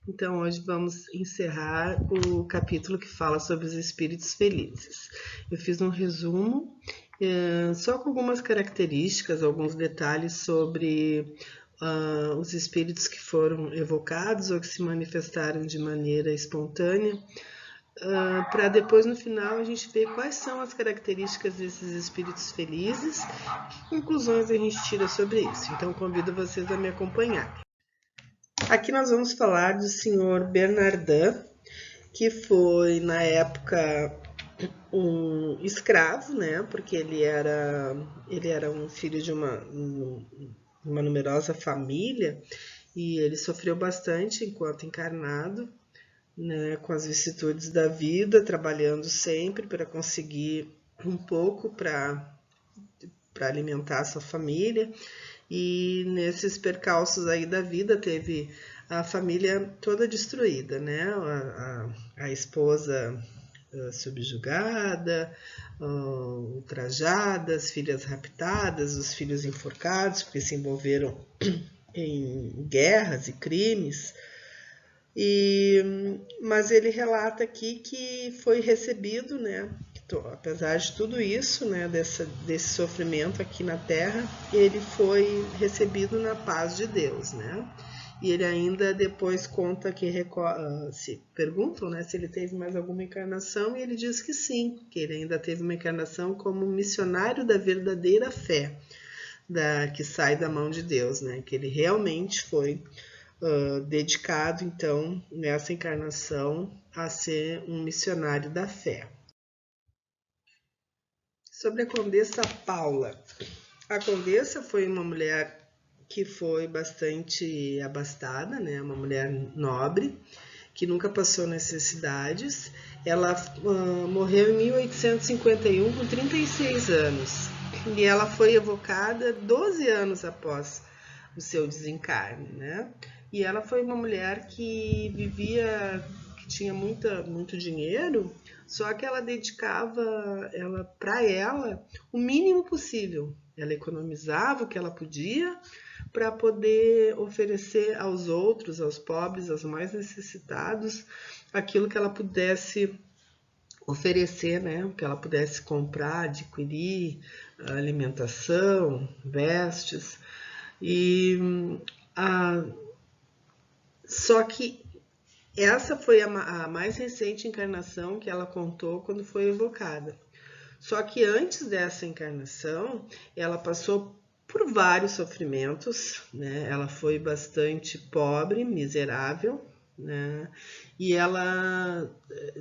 Então, hoje vamos encerrar o capítulo que fala sobre os espíritos felizes. Eu fiz um resumo, só com algumas características, alguns detalhes sobre os espíritos que foram evocados ou que se manifestaram de maneira espontânea, para depois, no final, a gente ver quais são as características desses espíritos felizes, que conclusões a gente tira sobre isso. Então, convido vocês a me acompanhar. Aqui nós vamos falar do senhor Bernardin, que foi, na época, um escravo, né? Porque ele era um filho de uma numerosa família e ele sofreu bastante enquanto encarnado, né? Com as vicissitudes da vida, trabalhando sempre para conseguir um pouco para alimentar a sua família. E nesses percalços aí da vida teve a família toda destruída, né? A esposa subjugada, ultrajada, as filhas raptadas, os filhos enforcados porque se envolveram em guerras e crimes. Mas ele relata aqui que foi recebido, né? Apesar de tudo isso, né, desse sofrimento aqui na Terra, ele foi recebido na paz de Deus, né? E ele ainda depois conta que se perguntam, né, se ele teve mais alguma encarnação, e ele diz que sim, que ele ainda teve uma encarnação como missionário da verdadeira fé, que sai da mão de Deus, né? Que ele realmente foi dedicado, então, nessa encarnação, a ser um missionário da fé. Sobre a Condessa Paula. A Condessa foi uma mulher que foi bastante abastada, né? Uma mulher nobre, que nunca passou necessidades. Ela morreu em 1851 com 36 anos. E ela foi evocada 12 anos após o seu desencarne, né? E ela foi uma mulher que que tinha muito dinheiro, só que ela dedicava para ela o mínimo possível. Ela economizava o que ela podia para poder oferecer aos outros, aos pobres, aos mais necessitados, aquilo que ela pudesse oferecer, né? O que ela pudesse comprar, adquirir, alimentação, vestes. Só que essa foi a mais recente encarnação que ela contou quando foi evocada. Só que antes dessa encarnação, ela passou por vários sofrimentos, né? Ela foi bastante pobre, miserável, né? E ela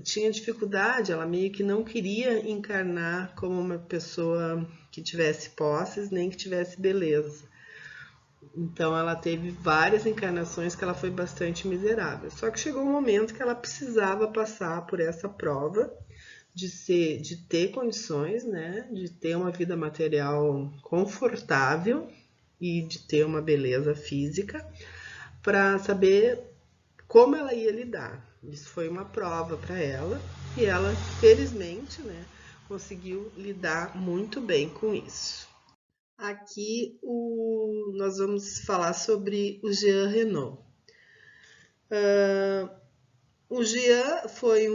tinha dificuldade, ela meio que não queria encarnar como uma pessoa que tivesse posses, nem que tivesse beleza. Então ela teve várias encarnações que ela foi bastante miserável. Só que chegou um momento que ela precisava passar por essa prova de ter condições, né, de ter uma vida material confortável e de ter uma beleza física, para saber como ela ia lidar. Isso foi uma prova para ela e ela, felizmente, né, conseguiu lidar muito bem com isso. Aqui nós vamos falar sobre o Jean Renault. O Jean foi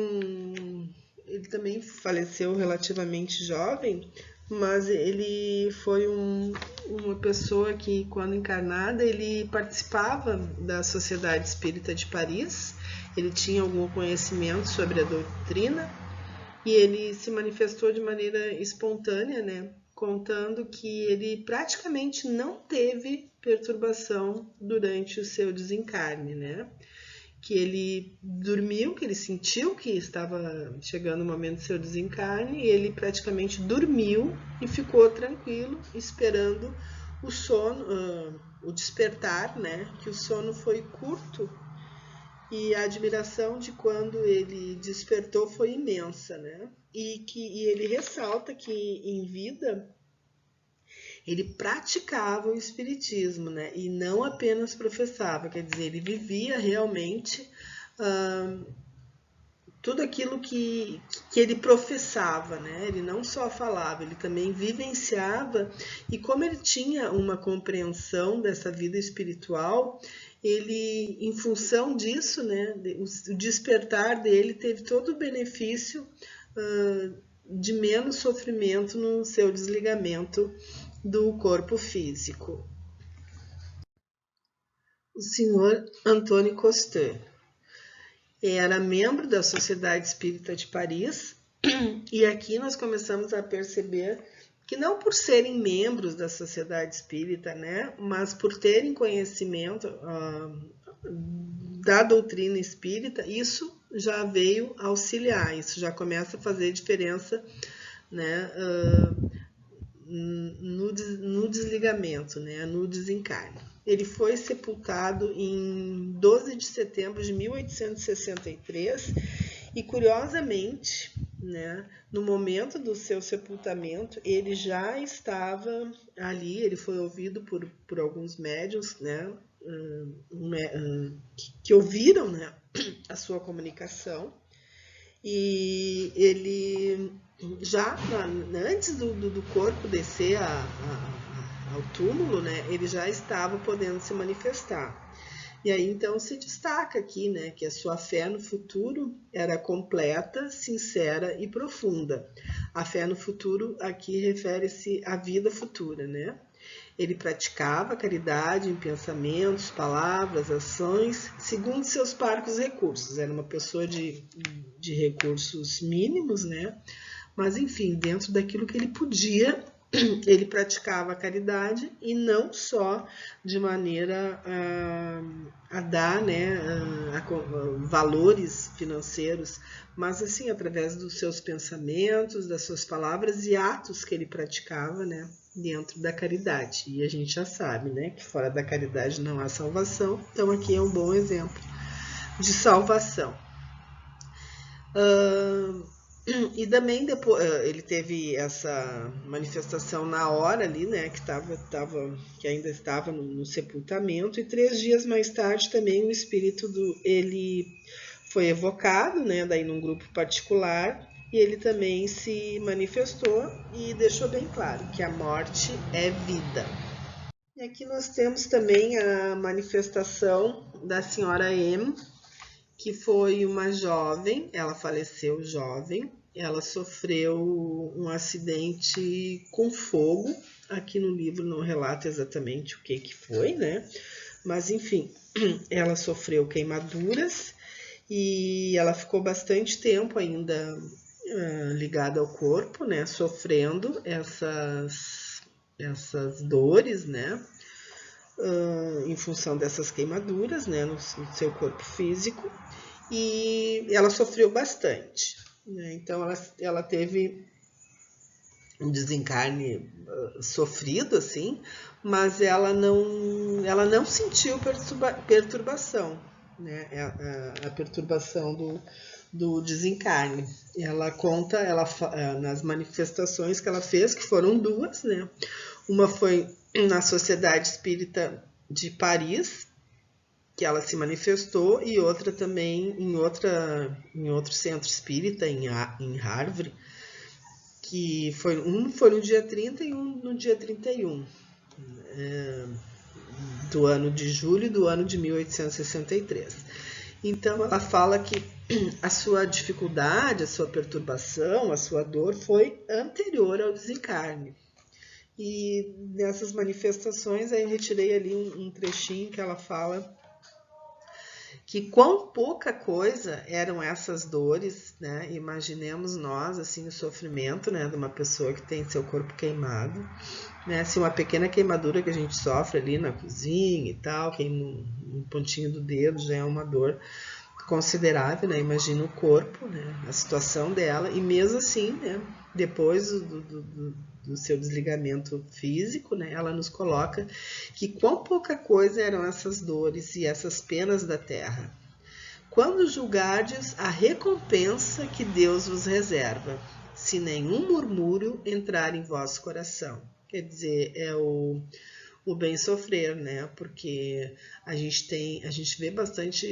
ele também faleceu relativamente jovem, mas ele foi uma pessoa que, quando encarnada, ele participava da Sociedade Espírita de Paris, ele tinha algum conhecimento sobre a doutrina e ele se manifestou de maneira espontânea, né? Contando que ele praticamente não teve perturbação durante o seu desencarne, né? Que ele dormiu, que ele sentiu que estava chegando o momento do seu desencarne, e ele praticamente dormiu e ficou tranquilo, esperando o sono, o despertar, né? Que o sono foi curto e a admiração de quando ele despertou foi imensa, né? E ele ressalta que em vida ele praticava o espiritismo, né? E não apenas professava, quer dizer, ele vivia realmente tudo aquilo que ele professava, né? Ele não só falava, ele também vivenciava, e como ele tinha uma compreensão dessa vida espiritual, ele, em função disso, né, o despertar dele teve todo o benefício de menos sofrimento no seu desligamento do corpo físico. O senhor Antônio Costin era membro da Sociedade Espírita de Paris, e aqui nós começamos a perceber que não por serem membros da Sociedade Espírita, né, mas por terem conhecimento da doutrina espírita, isso já veio auxiliar, isso já começa a fazer diferença, né, no desligamento, né, no desencarne. Ele foi sepultado em 12 de setembro de 1863 e, curiosamente, né, no momento do seu sepultamento, ele já estava ali, ele foi ouvido por alguns médiuns, né, que ouviram, né, a sua comunicação, e ele já antes do corpo descer ao túmulo, né, ele já estava podendo se manifestar. E aí então se destaca aqui, né, que a sua fé no futuro era completa, sincera e profunda. A fé no futuro aqui refere-se à vida futura, né? Ele praticava caridade em pensamentos, palavras, ações, segundo seus parcos recursos. Era uma pessoa de recursos mínimos, né? Mas, enfim, dentro daquilo que ele podia, ele praticava a caridade, e não só de maneira a dar, né, valores financeiros, mas assim, através dos seus pensamentos, das suas palavras e atos que ele praticava, né, dentro da caridade. E a gente já sabe, né, que fora da caridade não há salvação, então aqui é um bom exemplo de salvação. E também depois ele teve essa manifestação na hora ali, né, que ainda estava no sepultamento, e 3 dias mais tarde também o espírito ele foi evocado, né, daí num grupo particular, e ele também se manifestou e deixou bem claro que a morte é vida. E aqui nós temos também a manifestação da senhora M, que foi uma jovem, ela faleceu jovem, ela sofreu um acidente com fogo. Aqui no livro não relata exatamente o que foi, né? Mas enfim, ela sofreu queimaduras e ela ficou bastante tempo ainda ligada ao corpo, né? Sofrendo essas dores, né? Em função dessas queimaduras, né, no seu corpo físico, e ela sofreu bastante, né? Então ela teve um desencarne sofrido, assim, mas ela não sentiu perturbação, né? A perturbação do desencarne. Ela conta, nas manifestações que ela fez, que foram 2, né? Uma foi na Sociedade Espírita de Paris, que ela se manifestou, e outra também em outro centro espírita, em Harvard, que um foi no dia 30 e um no dia 31 do ano de julho do ano de 1863. Então ela fala que a sua dificuldade, a sua perturbação, a sua dor foi anterior ao desencarne. E nessas manifestações aí eu retirei ali um trechinho que ela fala que quão pouca coisa eram essas dores, né? Imaginemos nós, assim, o sofrimento, né, de uma pessoa que tem seu corpo queimado, né? Se uma pequena queimadura que a gente sofre ali na cozinha e tal, queima um pontinho do dedo, já é uma dor considerável, né? Imagina o corpo, né? A situação dela, e mesmo assim, né, depois do seu desligamento físico, né, ela nos coloca que quão pouca coisa eram essas dores e essas penas da terra. Quando julgardes a recompensa que Deus vos reserva, se nenhum murmúrio entrar em vosso coração. Quer dizer, é o bem sofrer, né? Porque a gente vê bastante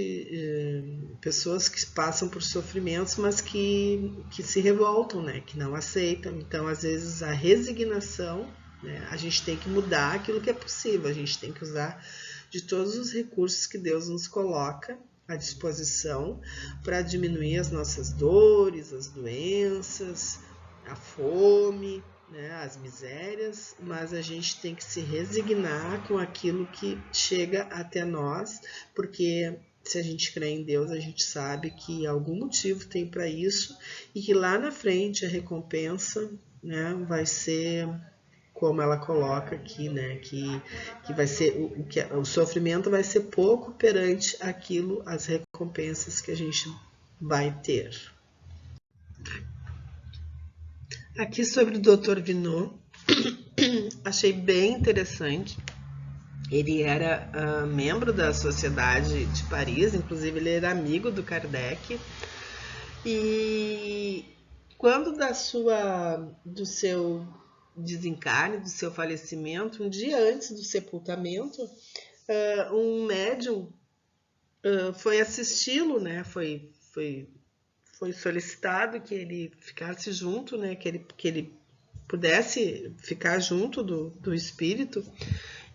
pessoas que passam por sofrimentos, mas que se revoltam, né? Que não aceitam. Então, às vezes, a resignação, né? A gente tem que mudar aquilo que é possível. A gente tem que usar de todos os recursos que Deus nos coloca à disposição para diminuir as nossas dores, as doenças, a fome, né, as misérias, mas a gente tem que se resignar com aquilo que chega até nós, porque se a gente crê em Deus, a gente sabe que algum motivo tem para isso e que lá na frente a recompensa, né, vai ser como ela coloca aqui, né, que vai ser o sofrimento vai ser pouco perante aquilo, as recompensas que a gente vai ter. Aqui sobre o Dr. Vinod, achei bem interessante. Ele era membro da Sociedade de Paris, inclusive ele era amigo do Kardec. E quando do seu desencarne, do seu falecimento, um dia antes do sepultamento, um médium foi assisti-lo, né? Foi solicitado que ele ficasse junto, né? Que ele pudesse ficar junto do espírito.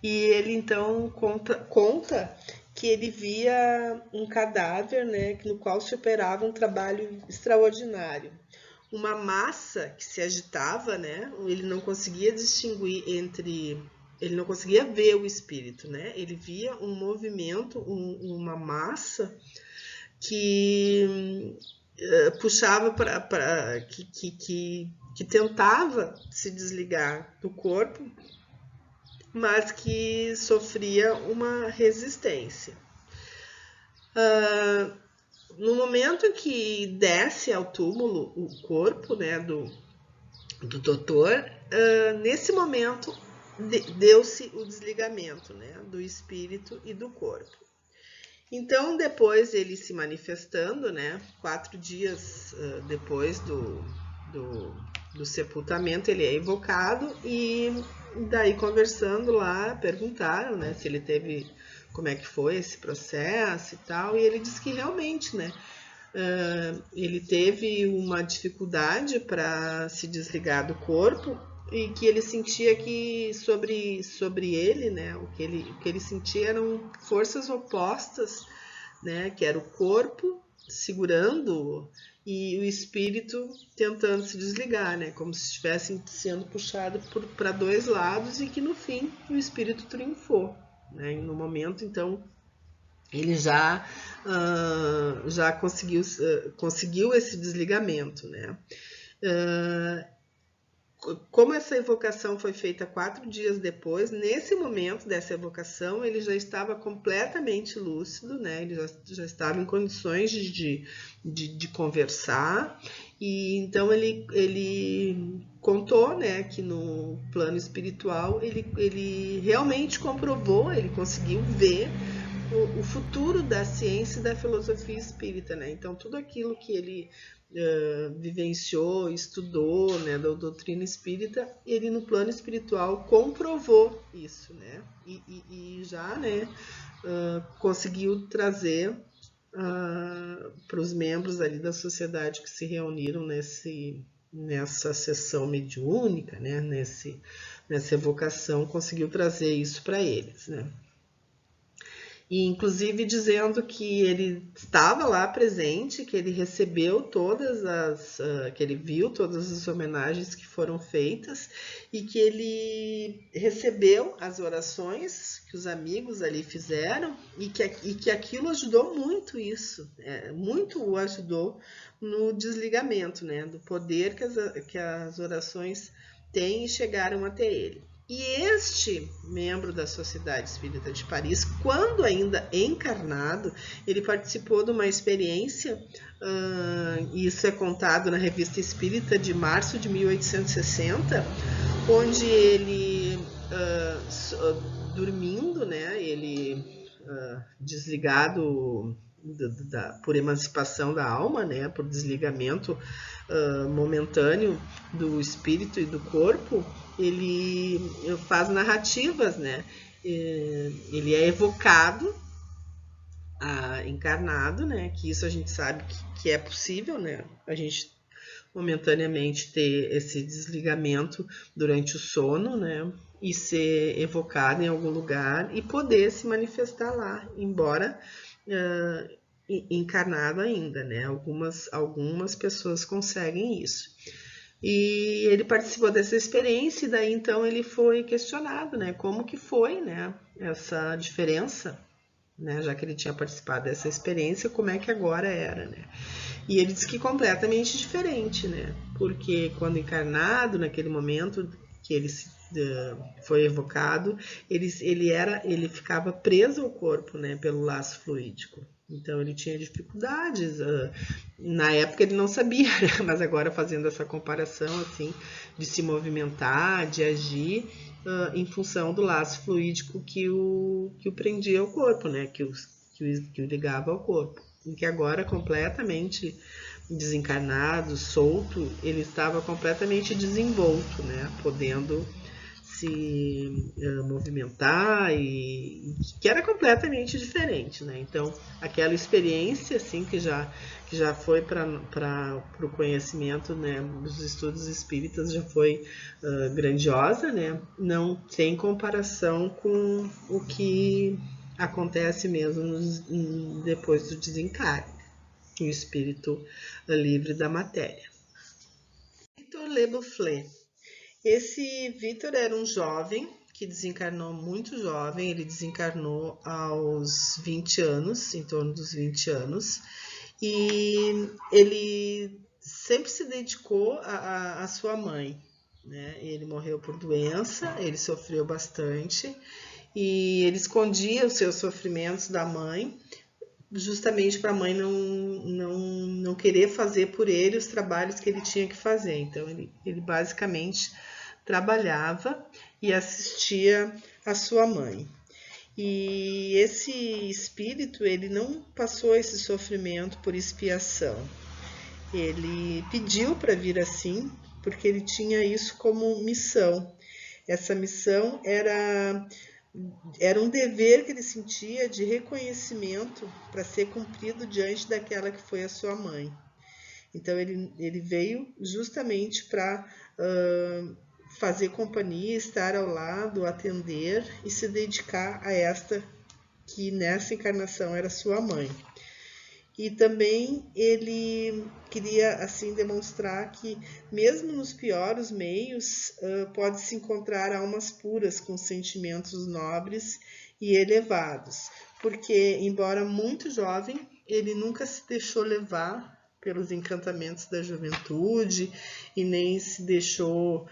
E ele então conta que ele via um cadáver, né, no qual se operava um trabalho extraordinário. Uma massa que se agitava, né, ele não conseguia distinguir ele não conseguia ver o espírito, né, ele via um movimento, uma massa que puxava que tentava se desligar do corpo, mas que sofria uma resistência. No momento em que desce ao túmulo o corpo, né, do doutor, nesse momento deu-se o desligamento, né, do espírito e do corpo. Então, depois ele se manifestando, né, 4 dias depois do sepultamento, ele é evocado e daí conversando lá, perguntaram, né, se ele teve, como é que foi esse processo e tal, e ele disse que realmente, né, ele teve uma dificuldade para se desligar do corpo e que ele sentia que sobre ele, né, o que ele sentia eram forças opostas, né, que era o corpo segurando e o espírito tentando se desligar, né, como se estivessem sendo puxado para 2 lados e que no fim o espírito triunfou, né, no momento então ele já conseguiu esse desligamento, né. Como essa evocação foi feita 4 dias depois, nesse momento dessa evocação, ele já estava completamente lúcido, né? Ele já estava em condições de conversar, e então ele contou, né, que no plano espiritual ele realmente comprovou, ele conseguiu ver o futuro da ciência e da filosofia espírita, né? Então tudo aquilo que ele vivenciou, estudou, né, da doutrina espírita, ele no plano espiritual comprovou isso, né, e já, né, conseguiu trazer para os membros ali da sociedade que se reuniram nessa sessão mediúnica, né, nessa evocação, conseguiu trazer isso para eles, né. E inclusive dizendo que ele estava lá presente, que ele recebeu que ele viu todas as homenagens que foram feitas e que ele recebeu as orações que os amigos ali fizeram e que aquilo ajudou muito muito o ajudou no desligamento, né, do poder que as orações têm e chegaram até ele. E este membro da Sociedade Espírita de Paris, quando ainda encarnado, ele participou de uma experiência, e isso é contado na Revista Espírita de março de 1860, onde ele, dormindo, né, ele desligado por emancipação da alma, né, por desligamento momentâneo do espírito e do corpo, ele faz narrativas, né? Ele é evocado, encarnado, né? Que isso a gente sabe que é possível, né? A gente momentaneamente ter esse desligamento durante o sono, né? e ser evocada em algum lugar e poder se manifestar lá, embora encarnado ainda, né? Algumas pessoas conseguem isso. E ele participou dessa experiência e daí então ele foi questionado, né? Como que foi, né? Essa diferença, né? Já que ele tinha participado dessa experiência, como é que agora era, né? E ele disse que completamente diferente, né? Porque quando encarnado, naquele momento que ele foi evocado, ele ficava preso ao corpo, né? Pelo laço fluídico. Então ele tinha dificuldades. Na época ele não sabia, né? Mas agora fazendo essa comparação assim, de se movimentar, de agir em função do laço fluídico que o prendia ao corpo, né? Que o ligava ao corpo. Em que agora completamente desencarnado, solto, ele estava completamente desenvolto, né? Podendo se movimentar e que era completamente diferente, né? Então, aquela experiência assim que já foi para o conhecimento, né, dos estudos espíritas já foi grandiosa, né? Não tem comparação com o que acontece mesmo depois do desencarne, o espírito livre da matéria. Victor Le Boufflet. Esse Victor era um jovem que desencarnou muito jovem, ele desencarnou aos 20 anos, em torno dos 20 anos, e ele sempre se dedicou à sua mãe, né? Ele morreu por doença, ele sofreu bastante, e ele escondia os seus sofrimentos da mãe, justamente para a mãe não querer fazer por ele os trabalhos que ele tinha que fazer. Então, ele basicamente trabalhava e assistia a sua mãe. E esse espírito, ele não passou esse sofrimento por expiação. Ele pediu para vir assim, porque ele tinha isso como missão. Essa missão era um dever que ele sentia de reconhecimento para ser cumprido diante daquela que foi a sua mãe. Então, ele veio justamente para fazer companhia, estar ao lado, atender e se dedicar a esta que nessa encarnação era sua mãe. E também ele queria assim demonstrar que mesmo nos piores meios pode-se encontrar almas puras com sentimentos nobres e elevados, porque embora muito jovem, ele nunca se deixou levar pelos encantamentos da juventude e nem se deixou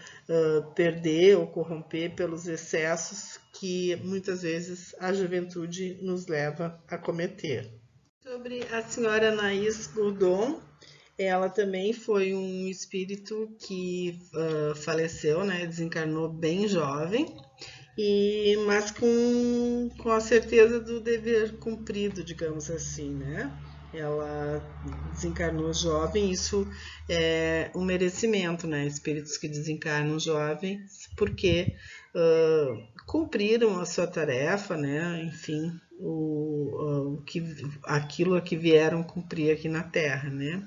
perder ou corromper pelos excessos que muitas vezes a juventude nos leva a cometer. Sobre a senhora Anaïs Gourdon, ela também foi um espírito que faleceu, né, desencarnou bem jovem, mas com a certeza do dever cumprido, digamos assim, né? Ela desencarnou jovem, isso é um merecimento, né? Espíritos que desencarnam jovens, porque cumpriram a sua tarefa, né? Enfim, aquilo a que vieram cumprir aqui na Terra, né?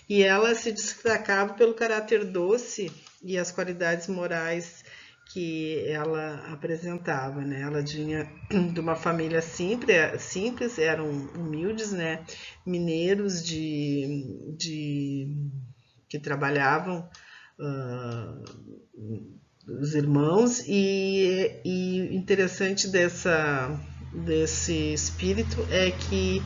E ela se destacava pelo caráter doce e as qualidades morais que ela apresentava, né? Ela vinha de uma família simples, eram humildes, né? Mineiros que trabalhavam, os irmãos, e interessante desse espírito é que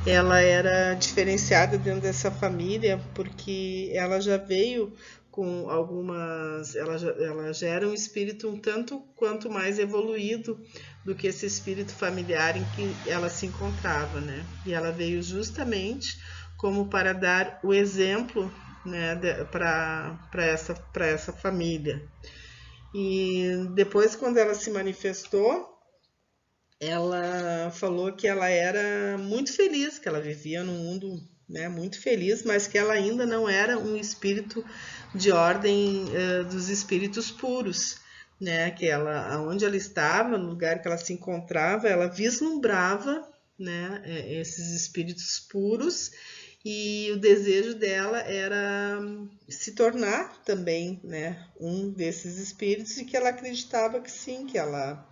ela era diferenciada dentro dessa família, porque ela já veio com algumas... Ela já era um espírito um tanto quanto mais evoluído do que esse espírito familiar em que ela se encontrava, né? E ela veio justamente como para dar o exemplo, né, para essa família. E depois, quando ela se manifestou, ela falou que ela era muito feliz, que ela vivia num mundo, né, muito feliz, mas que ela ainda não era um espírito de ordem dos espíritos puros, né, que ela, onde ela estava, no lugar que ela se encontrava, ela vislumbrava, né, esses espíritos puros, e o desejo dela era se tornar também, né, um desses espíritos, e que ela acreditava que sim, que ela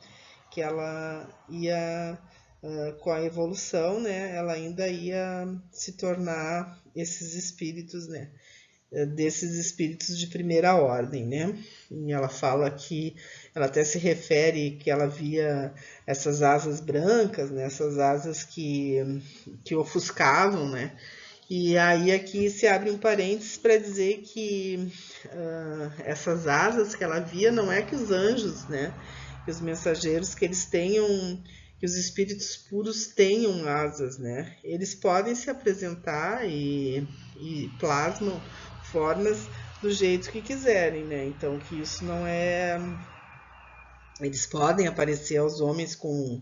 ia, com a evolução, né, ela ainda ia se tornar esses espíritos, né, desses espíritos de primeira ordem, né? E ela fala que, ela até se refere que ela via essas asas brancas, né? Essas asas que ofuscavam, né? E aí aqui se abre um parênteses para dizer que essas asas que ela via não é que os anjos, né? Que os mensageiros, que eles tenham, que os espíritos puros tenham asas, né? Eles podem se apresentar e plasmam formas do jeito que quiserem, né? Então que isso não é... Eles podem aparecer aos homens com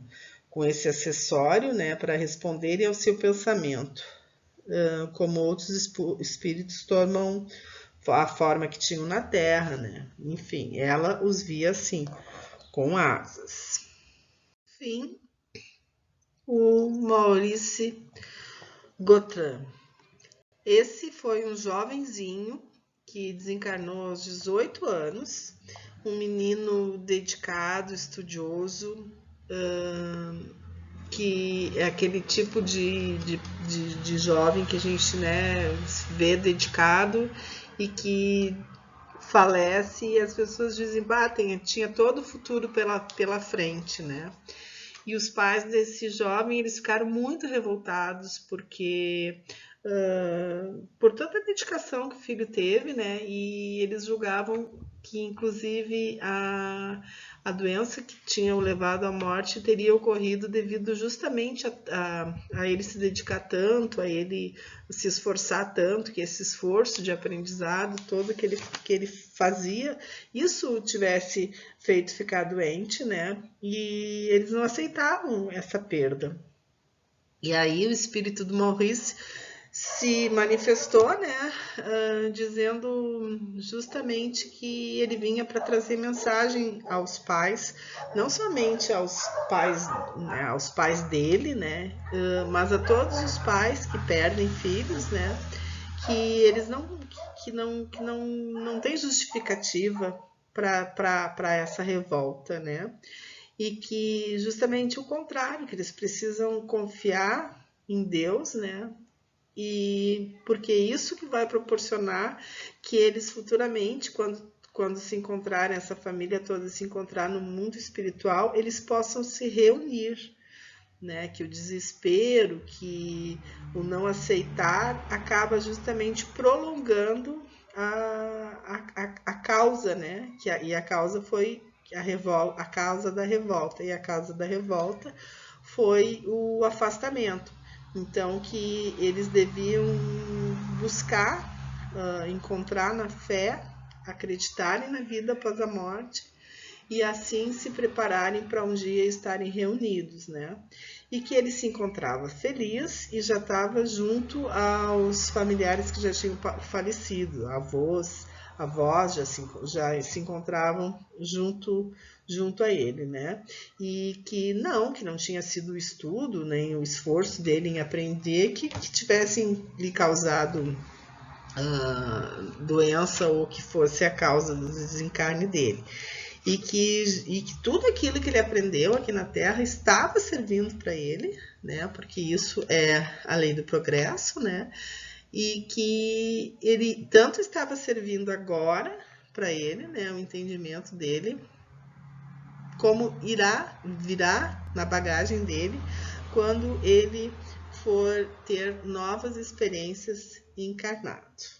esse acessório, né? Para responderem ao seu pensamento. Como outros espíritos tomam a forma que tinham na Terra, né? Enfim, ela os via assim, com asas. Enfim, o Maurice Gautran. Esse foi um jovenzinho que desencarnou aos 18 anos, um menino dedicado, estudioso, que é aquele tipo de jovem que a gente, né, vê dedicado e que falece e as pessoas dizem, tinha todo o futuro pela frente, né? E os pais desse jovem, eles ficaram muito revoltados porque por tanta dedicação que o filho teve, né? E eles julgavam que, inclusive, a doença que tinha o levado à morte teria ocorrido devido justamente a ele se dedicar tanto, a ele se esforçar tanto, que esse esforço de aprendizado todo que ele fazia, isso tivesse feito ficar doente, né? E eles não aceitavam essa perda. E aí o espírito do Maurice se manifestou, né, dizendo justamente que ele vinha para trazer mensagem aos pais, não somente aos pais dele, né, mas a todos os pais que perdem filhos, né, que eles não tem justificativa para essa revolta, né, e que justamente o contrário, que eles precisam confiar em Deus, né, e porque isso que vai proporcionar que eles futuramente, quando se encontrarem, essa família toda se encontrar no mundo espiritual, eles possam se reunir, né? Que o desespero, que o não aceitar acaba justamente prolongando a causa, né? E a causa foi a causa da revolta, e a causa da revolta foi o afastamento. Então, que eles deviam buscar, encontrar na fé, acreditarem na vida após a morte e assim se prepararem para um dia estarem reunidos, né? E que ele se encontrava feliz e já estava junto aos familiares que já tinham falecido, avós já se encontravam junto a ele, né? E que não tinha sido o estudo, nem o esforço dele em aprender que tivessem lhe causado doença ou que fosse a causa do desencarne dele. E que tudo aquilo que ele aprendeu aqui na Terra estava servindo para ele, né? Porque isso é a lei do progresso, né? E que ele tanto estava servindo agora para ele, né? O entendimento dele, como virá na bagagem dele quando ele for ter novas experiências encarnado.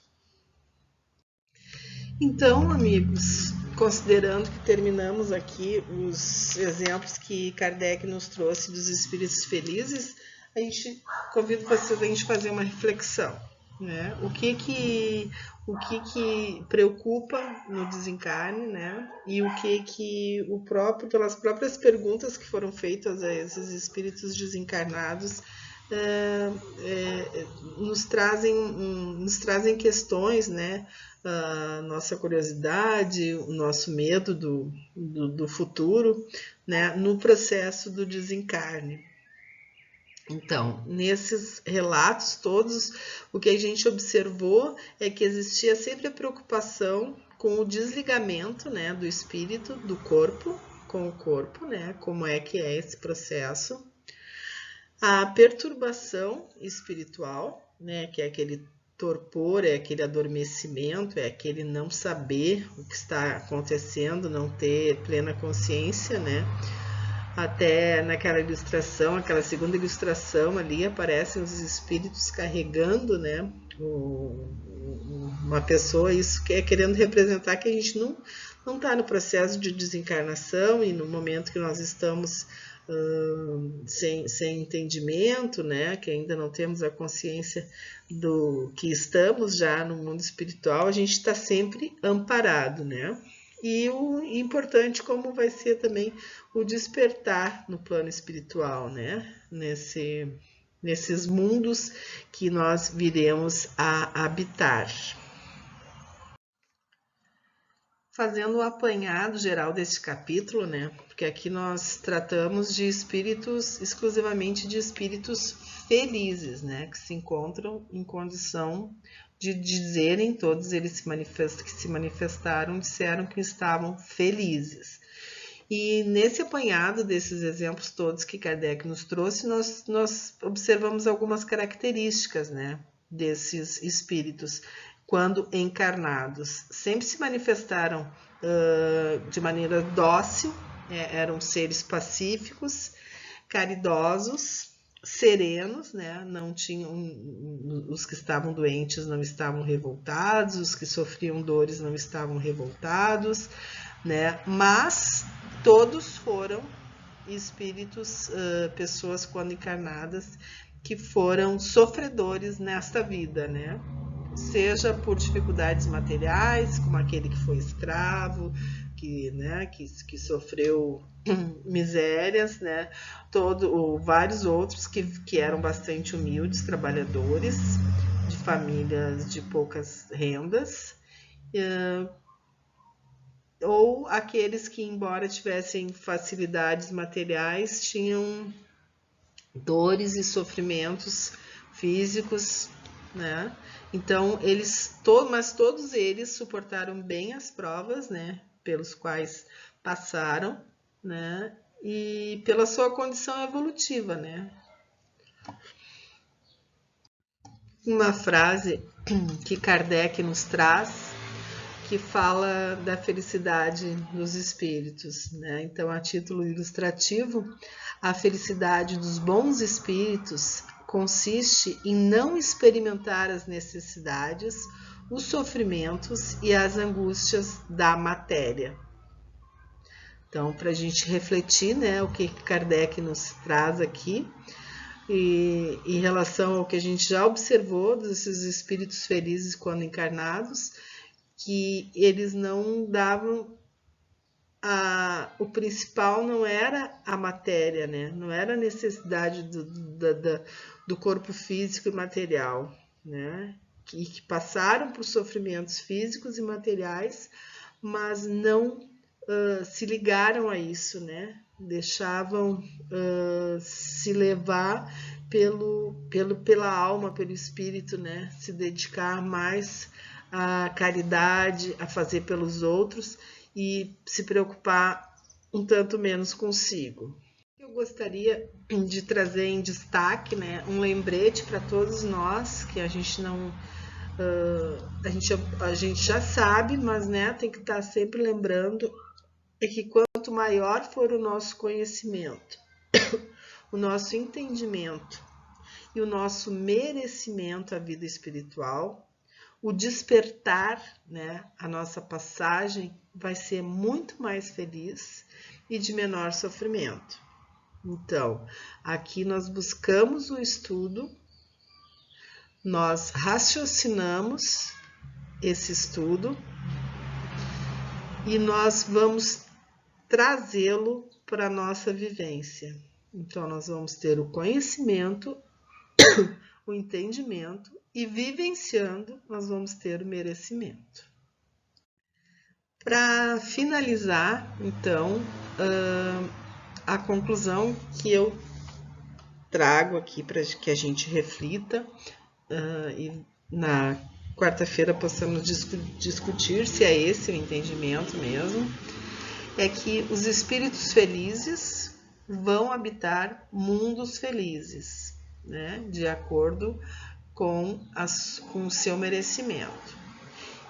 Então, amigos, considerando que terminamos aqui os exemplos que Kardec nos trouxe dos espíritos felizes, a gente convido vocês a gente fazer uma reflexão, né? O que preocupa no desencarne, né? E o que pelas próprias perguntas que foram feitas a esses espíritos desencarnados nos trazem questões, né? A nossa curiosidade, o nosso medo do futuro, né, no processo do desencarne. Então, nesses relatos todos, o que a gente observou é que existia sempre a preocupação com o desligamento, né, do espírito do corpo, com o corpo, né, como é que é esse processo, a perturbação espiritual, né, que é aquele torpor, é aquele adormecimento, é aquele não saber o que está acontecendo, não ter plena consciência, né? Até naquela ilustração, aquela segunda ilustração ali, aparecem os espíritos carregando, né, uma pessoa, isso que é querendo representar que a gente não está no processo de desencarnação e no momento que nós estamos sem entendimento, né, que ainda não temos a consciência do que estamos já no mundo espiritual, a gente está sempre amparado, né? E o importante como vai ser também o despertar no plano espiritual, né? Nesses mundos que nós viremos a habitar. Fazendo o apanhado geral deste capítulo, né? Porque aqui nós tratamos de espíritos, exclusivamente de espíritos felizes, né? Que se encontram em condição de dizerem, todos eles que se manifestaram, disseram que estavam felizes. E nesse apanhado desses exemplos todos que Kardec nos trouxe, nós observamos algumas características, né, desses espíritos quando encarnados. Sempre se manifestaram de maneira dócil, eram seres pacíficos, caridosos, serenos, né? Não tinham, os que estavam doentes não estavam revoltados, os que sofriam dores não estavam revoltados, né? Mas todos foram espíritos, pessoas quando encarnadas, que foram sofredores nesta vida, né? Seja por dificuldades materiais, como aquele que foi escravo, que sofreu misérias, né? Vários outros que eram bastante humildes, trabalhadores, de famílias de poucas rendas, ou aqueles que, embora tivessem facilidades materiais, tinham dores e sofrimentos físicos, né? Então, mas todos eles suportaram bem as provas, né, pelos quais passaram, né, e pela sua condição evolutiva, né. Uma frase que Kardec nos traz, que fala da felicidade dos espíritos, né? Então, a título ilustrativo, a felicidade dos bons espíritos consiste em não experimentar as necessidades, os sofrimentos e as angústias da matéria. Então, para a gente refletir, né, o que Kardec nos traz aqui, e em relação ao que a gente já observou desses espíritos felizes quando encarnados, que eles não davam o principal não era a matéria, né? Não era a necessidade do corpo físico e material, né? Que passaram por sofrimentos físicos e materiais, mas não se ligaram a isso, né? Deixavam se levar pela alma, pelo espírito, né? Se dedicar mais à caridade, a fazer pelos outros e se preocupar um tanto menos consigo. Eu gostaria de trazer em destaque, né, um lembrete para todos nós, que a gente não... a gente já sabe, mas, né, tem que estar sempre lembrando, é que quanto maior for o nosso conhecimento, o nosso entendimento e o nosso merecimento à vida espiritual, o despertar, né, a nossa passagem vai ser muito mais feliz e de menor sofrimento. Então, aqui nós buscamos o estudo, nós raciocinamos esse estudo e nós vamos trazê-lo para a nossa vivência. Então, nós vamos ter o conhecimento, o entendimento e vivenciando, nós vamos ter o merecimento. Para finalizar, então, a conclusão que eu trago aqui para que a gente reflita e na quarta-feira possamos discutir se é esse o entendimento mesmo, é que os espíritos felizes vão habitar mundos felizes, né? De acordo com o seu merecimento.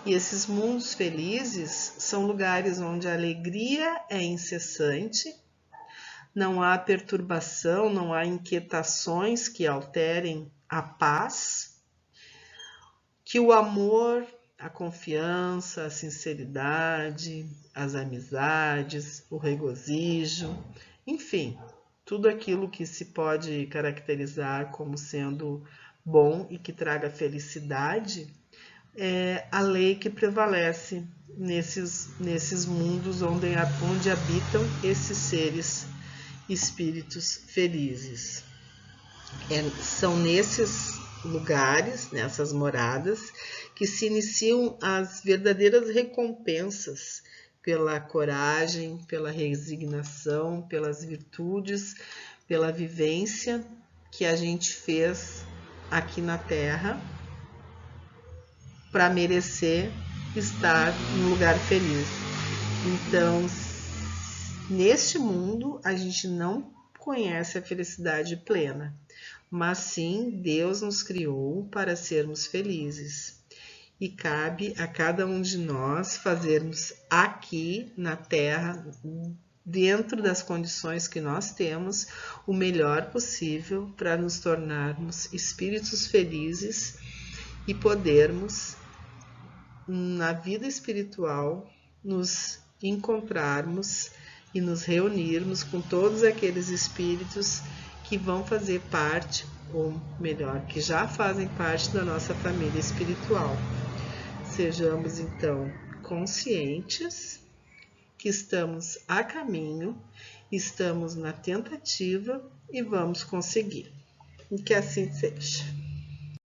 E esses mundos felizes são lugares onde a alegria é incessante, não há perturbação, não há inquietações que alterem a paz, que o amor, a confiança, a sinceridade, as amizades, o regozijo, enfim, tudo aquilo que se pode caracterizar como sendo bom e que traga felicidade, é a lei que prevalece nesses mundos onde habitam esses seres espíritos felizes. São nesses lugares, nessas moradas, que se iniciam as verdadeiras recompensas pela coragem, pela resignação, pelas virtudes, pela vivência que a gente fez aqui na Terra para merecer estar num lugar feliz. Então, neste mundo, a gente não conhece a felicidade plena, mas sim Deus nos criou para sermos felizes. E cabe a cada um de nós fazermos aqui na Terra, dentro das condições que nós temos, o melhor possível para nos tornarmos espíritos felizes e podermos, na vida espiritual, nos encontrarmos e nos reunirmos com todos aqueles espíritos que vão fazer parte, ou melhor, que já fazem parte da nossa família espiritual. Sejamos então conscientes que estamos a caminho, estamos na tentativa e vamos conseguir. E que assim seja.